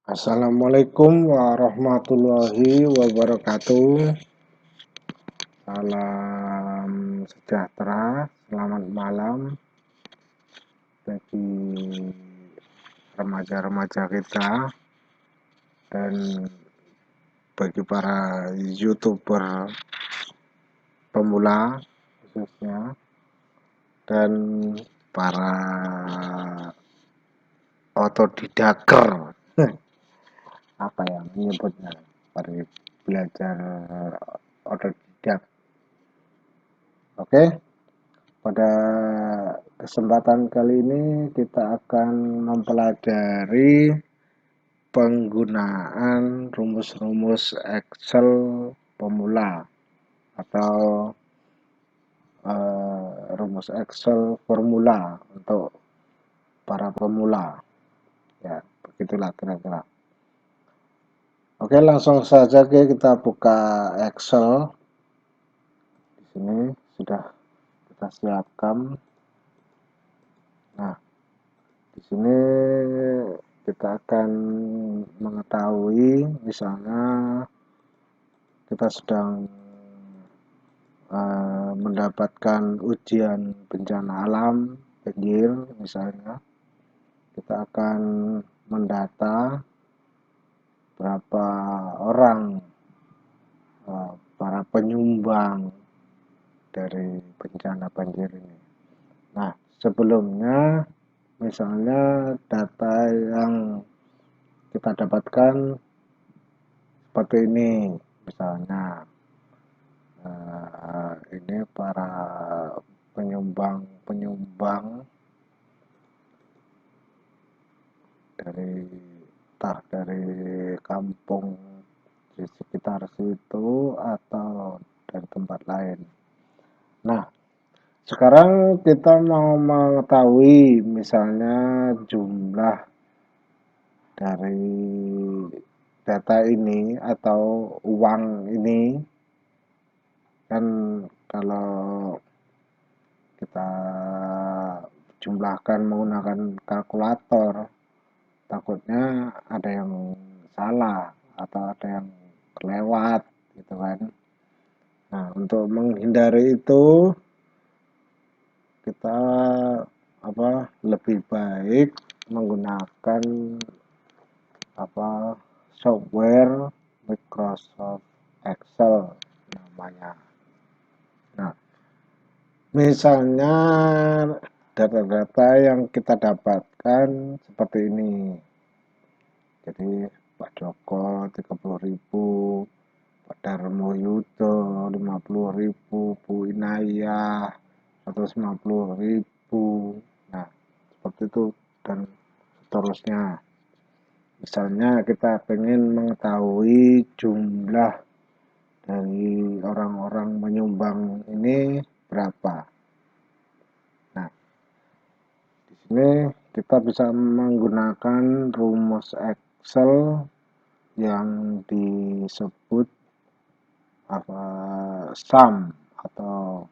Assalamualaikum warahmatullahi wabarakatuh. Salam sejahtera, selamat malam bagi remaja-remaja kita dan bagi para YouTuber pemula khususnya dan para otodidaker apa yang menyebutnya para belajar otodidak. Oke, pada kesempatan kali ini kita akan mempelajari penggunaan rumus-rumus Excel pemula atau rumus Excel formula untuk para pemula. Ya, begitulah kira-kira. Oke, langsung saja kita buka Excel. Di sini sudah kita siapkan. Nah, di sini kita akan mengetahui misalnya kita sedang mendapatkan ujian bencana alam, banjir misalnya, kita akan mendata berapa orang para penyumbang dari bencana banjir ini. Nah, sebelumnya misalnya data yang kita dapatkan seperti ini, misalnya ini para penyumbang dari kampung di sekitar situ atau dari tempat lain. Nah, sekarang kita mau mengetahui misalnya jumlah dari data ini atau uang ini, kan kalau kita jumlahkan menggunakan kalkulator takutnya ada yang salah atau ada yang kelewat gitu kan. Nah, untuk menghindari itu kita lebih baik menggunakan software Microsoft Excel namanya. Nah, misalnya data-data yang kita dapatkan seperti ini. Jadi Pak Joko 30.000, Pak Darmo Yudo 50.000, Bu Inayah 150.000. Nah, seperti itu dan seterusnya. Misalnya kita ingin mengetahui jumlah dari orang-orang menyumbang ini berapa. Nah, di sini kita bisa menggunakan rumus Excel yang disebut sum atau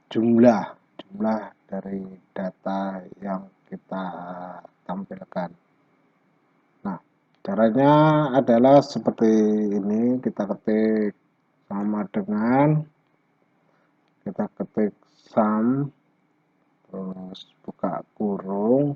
jumlah dari data yang kita tampilkan. Nah, caranya adalah seperti ini, kita ketik sama dengan kita ketik sum terus buka kurung.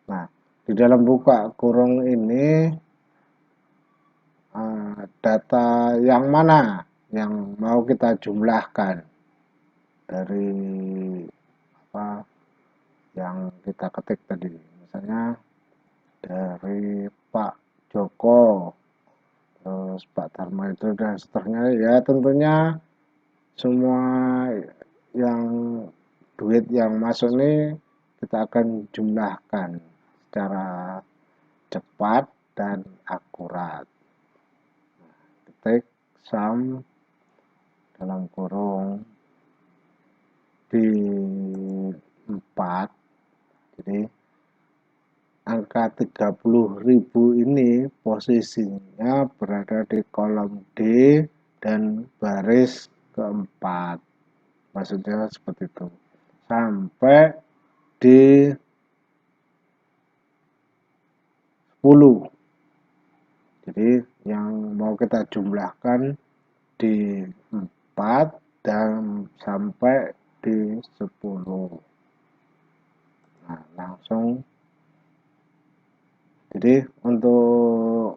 Nah, di dalam buka kurung ini data yang mana yang mau kita jumlahkan dari yang kita ketik tadi. Misalnya dari Pak Joko, terus Pak Dharma itu dan seterusnya, ya tentunya semua yang duit yang masuk ini kita akan jumlahkan secara cepat dan akurat. Ketik sum dalam kurung di 4, jadi angka 30.000 ini posisinya berada di kolom D dan baris keempat. Maksudnya seperti itu. Sampai di 10. Jadi yang mau kita jumlahkan di 4 dan sampai di 10. Nah, langsung. Jadi untuk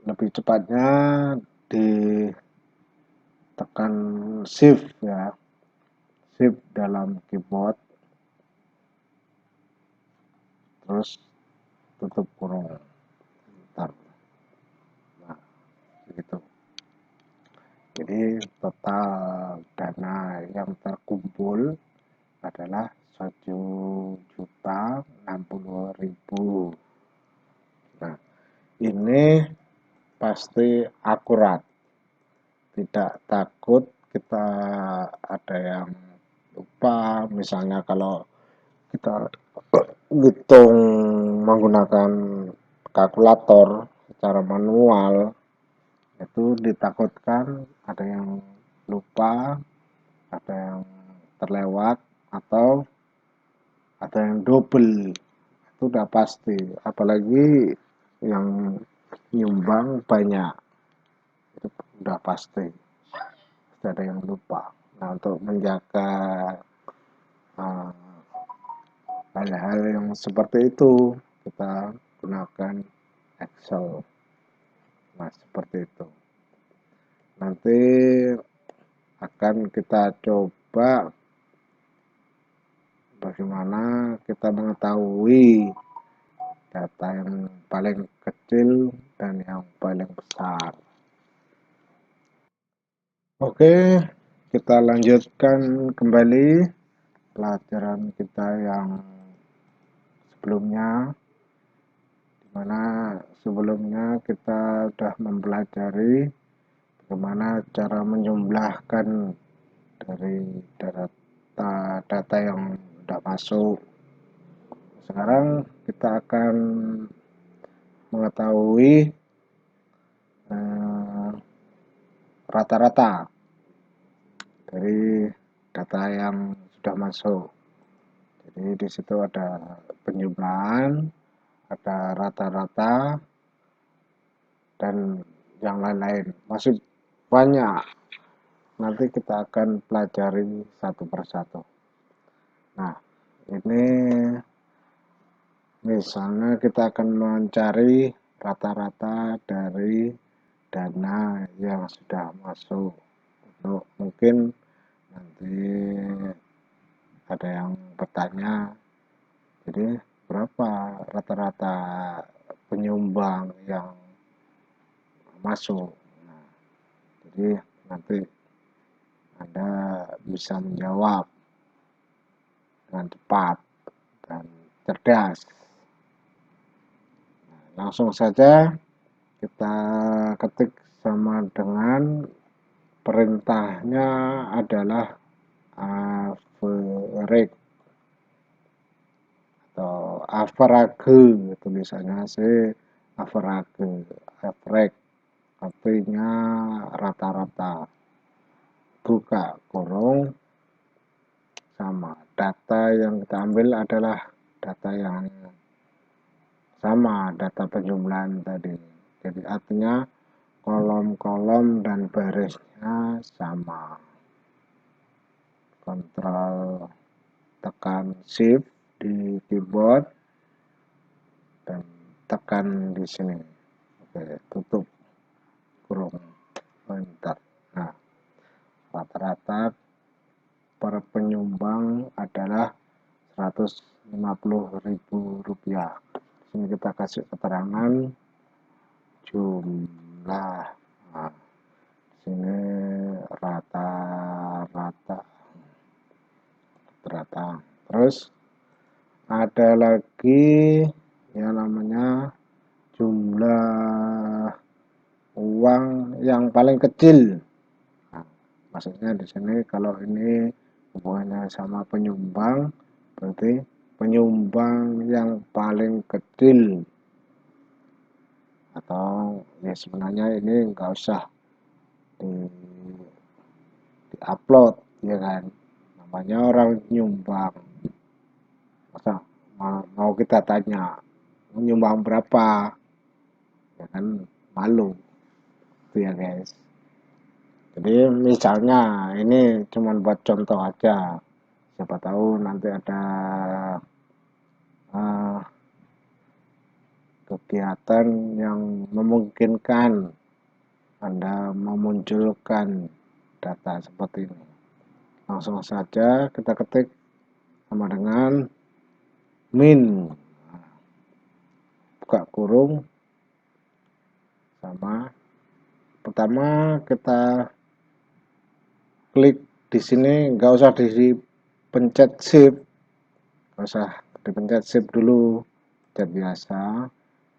lebih cepatnya ditekan shift ya, shift dalam keyboard, terus tutup kurung. Bentar. Nah, begitu. Jadi total dana yang terkumpul adalah 1.060.000. Nah, ini pasti akurat. Tidak takut kita ada yang lupa, misalnya kalau kita hitung menggunakan kalkulator secara manual, itu ditakutkan ada yang lupa, ada yang terlewat, atau ada yang double. Itu udah pasti, apalagi yang nyumbang banyak, itu udah pasti ada yang lupa. Nah, untuk menjaga uh, hal-hal yang seperti itu, kita gunakan Excel. Nah, seperti itu. Nanti akan kita coba bagaimana kita mengetahui data yang paling kecil dan yang paling besar. Oke, kita lanjutkan kembali pelajaran kita yang sebelumnya, dimana sebelumnya kita sudah mempelajari bagaimana cara menjumlahkan dari data yang sudah masuk. Sekarang kita akan mengetahui rata-rata dari data yang sudah masuk. Jadi di situ ada penjumlahan, ada rata-rata, dan yang lain-lain. Masih banyak. Nanti kita akan pelajari satu persatu. Nah, ini misalnya kita akan mencari rata-rata dari dana yang sudah masuk. Untuk mungkin nanti ada yang bertanya, jadi berapa rata-rata penyumbang yang masuk. Nah, jadi nanti Anda bisa menjawab dengan cepat dan cerdas. Nah, langsung saja kita ketik sama dengan perintahnya adalah average atau average, tulisannya sih average, artinya rata-rata. Buka kurung, sama data yang kita ambil adalah data yang sama, data penjumlahan tadi. Jadi artinya kolom-kolom dan barisnya sama. Kontrol tekan shift di keyboard dan tekan di sini. Oke, tutup kurung. Bentar. Nah, rata-rata per penyumbang adalah Rp150.000. Sini kita kasih keterangan jumlah. Nah, sini rata-rata. Terus ada lagi yang namanya jumlah uang yang paling kecil. Nah, maksudnya di sini kalau ini hubungannya sama penyumbang, berarti penyumbang yang paling kecil. Atau ya sebenarnya ini nggak usah di upload, ya kan, namanya orang nyumbang, masa mau kita tanya nyumbang berapa, ya kan malu itu ya guys. Jadi misalnya ini cuman buat contoh aja, siapa tahu nanti ada uh, kegiatan yang memungkinkan Anda memunculkan data seperti ini. Langsung saja kita ketik sama dengan min, buka kurung, sama pertama kita klik di sini, nggak usah dipencet shift, nggak usah dipencet shift dulu, pencet biasa,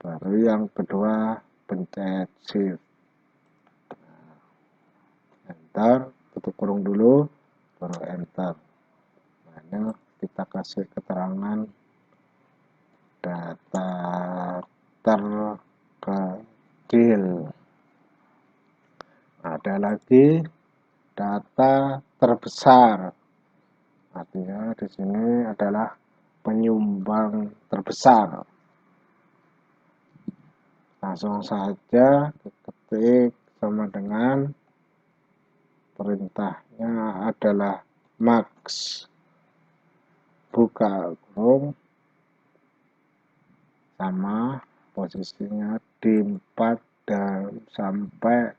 baru yang kedua pencet shift, enter, tutup kurung dulu, baru enter. Nah, kita kasih keterangan data terkecil. Ada lagi data terbesar, artinya di sini adalah penyumbang terbesar. Langsung saja ketik sama dengan perintahnya adalah max, buka kurung, sama posisinya di 4 dan sampai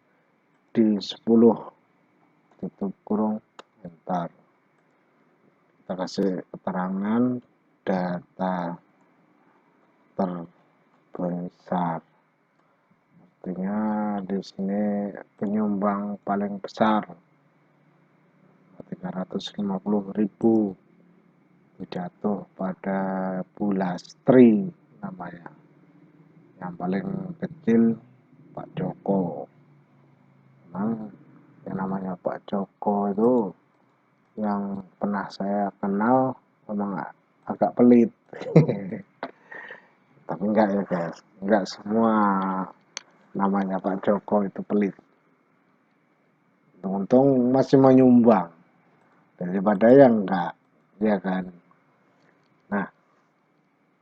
di 10, tutup kurung, enter. Kita kasih keterangan data terbesar, artinya di sini penyumbang paling besar 350.000 jatuh pada Bulastri namanya. Yang paling kecil Pak Joko. Memang yang namanya Pak Joko itu yang pernah saya kenal memang agak pelit. Tapi enggak ya guys, enggak semua namanya Pak Joko itu pelit. Untung masih menyumbang daripada yang enggak, ya kan. Nah,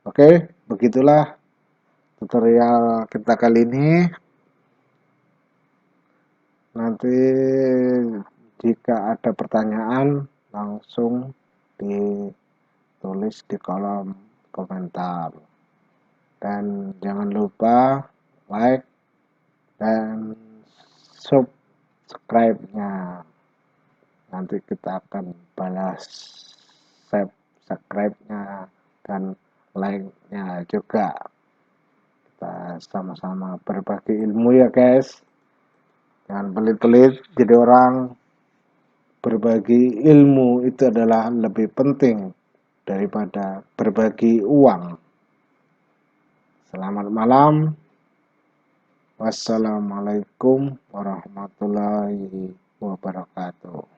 oke, begitulah tutorial kita kali ini. Nanti jika ada pertanyaan langsung ditulis di kolom komentar. Dan jangan lupa like dan subscribe-nya. Nanti kita akan balas subscribe-nya dan like-nya juga. Kita sama-sama berbagi ilmu ya guys. Jangan pelit-pelit jadi orang. Berbagi ilmu itu adalah lebih penting daripada berbagi uang. Selamat malam. Wassalamualaikum warahmatullahi wabarakatuh.